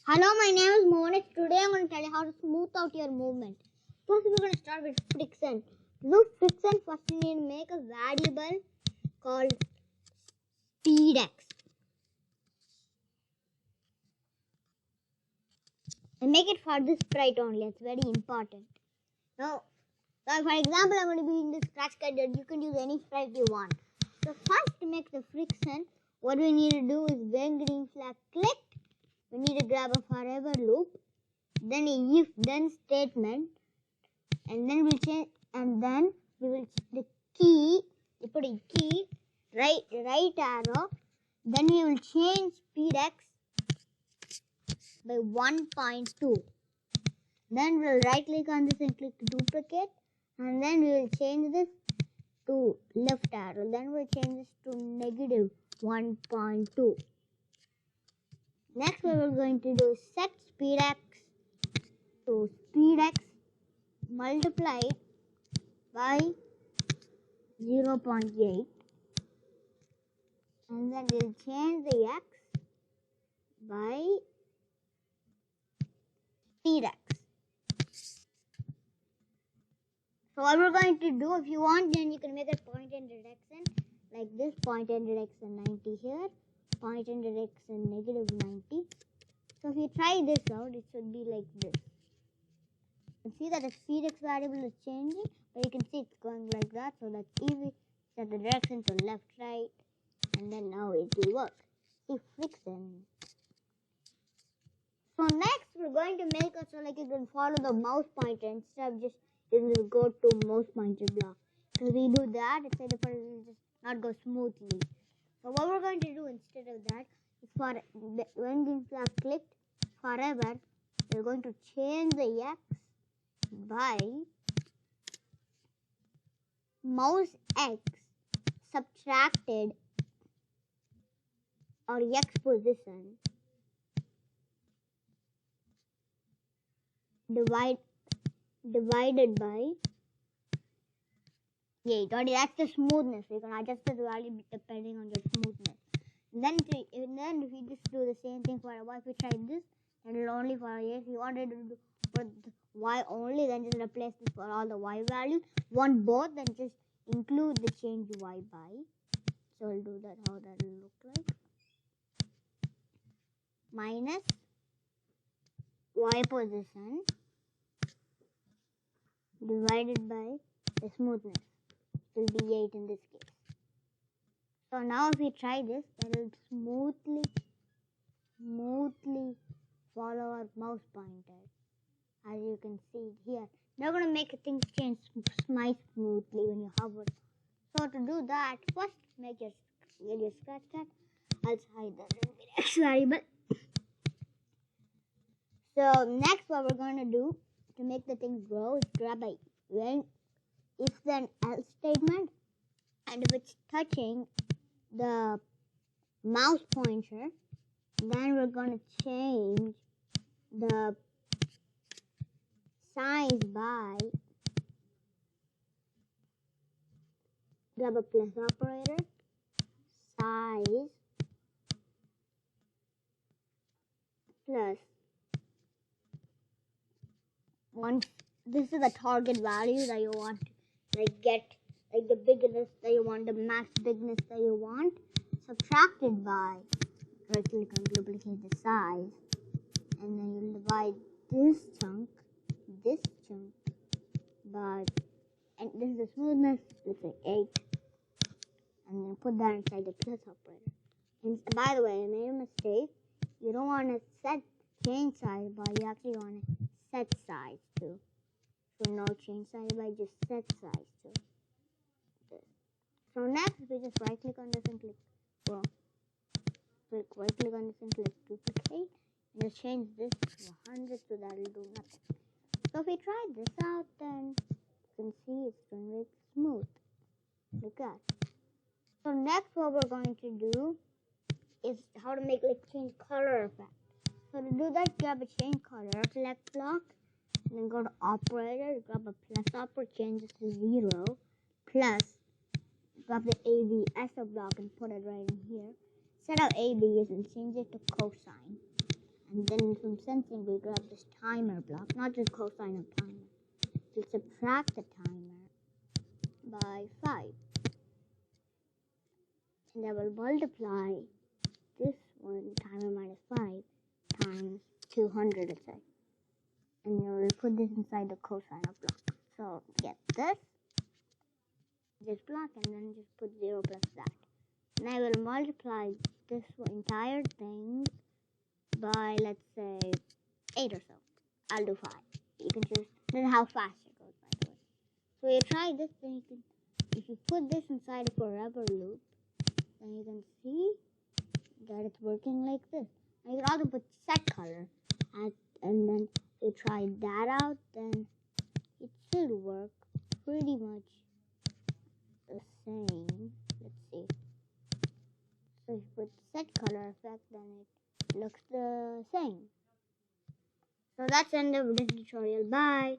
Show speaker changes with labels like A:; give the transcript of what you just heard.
A: Hello, my name is Mohan. Today I'm going to tell you how to smooth out your movement. First, we're going to start with friction. To do friction, first you need to make a variable called speedx. And make it for this sprite only. It's very important. Now, for example, I'm going to be in this scratch card. You can use any sprite you want. So first, to make the friction, what we need to do is when green flag clicked, we need to grab a forever loop, then a if then statement, and then we'll change, and then we will the key, you put a key, right arrow, then we will change speedx by 1.2. Then we'll right click on this and click duplicate, and then we will change this to left arrow, then we'll change this to negative 1.2. Next, what we're going to do is set speedx to speedx multiplied by 0.8, and then we'll change the x by speedx. So what we're going to do, if you want, then you can make a point and direction like this, point and direction 90 here, point and direction negative 90. So if you try this out, it should be like this. You can see that the speedx variable is changing, but you can see it's going like that, so that's easy. Set the direction to left, right, and then now it will work. See friction. So next we're going to make it so like you can follow the mouse pointer instead of just go to mouse pointer block. So we do that, instead of it will just not go smoothly. So what we're going to do instead of that is for when green flag clicked forever, we're going to change the x by mouse x subtracted or x position divided by 8. That's the smoothness. You can adjust the value depending on your smoothness. And then if you just do the same thing for y, if you try this, then it'll only for y. If you wanted to do for the y only, then just replace this for all the y values. Want both, then just include the change y by. So we'll do that, how that will look like. Minus y position divided by the smoothness. It will be 8 in this case. So now if we try this, then it will smoothly follow our mouse pointer, as you can see here. Now we're going to make things change smoothly when you hover. So to do that, first get your scratch card. I'll hide the next variable. So next what we're going to do to make the things grow is grab a if then else statement, and if it's touching the mouse pointer, then we're going to change the size by grab a plus operator, size plus one. This is the target value that you want to get, like the bigness that you want, the max bigness that you want, subtracted by, right click on duplicate the size, and then you'll divide this chunk by, and this is the smoothness, let's say 8, and then put that inside the plus operator. And by the way, I made a mistake. You don't want to set change size, but you actually want to set size too. So no change size, but just set size too. So next, we just right click on this and click right click on this and click duplicate, and just change this to 100, so that will do nothing. So if we try this out, then you can see it's going to be smooth. Look at that. So next, what we're going to do is how to make change color effect. So to do that, grab a change color select block, and then go to operator, grab a plus operator, change this to 0, plus grab the ABS block and put it right in here. Set out ABS and change it to cosine. And then from sensing, we grab this timer block, not just cosine of timer. We subtract the timer by 5. And I will multiply this one, timer minus 5, times 200, let's say. And you will put this inside the cosine of block. So get this block, and then just put 0 plus that. And I will multiply this entire thing by, let's say, 8 or so. I'll do 5. You can choose. This is how fast it goes, by the way. So you try this, then you can, if you put this inside a forever loop, then you can see that it's working like this. And you can also put set color, and then you try that out, then it should work pretty much the same. Let's see. So if you put set color effect, then it looks the same. So that's the end of this tutorial. Bye.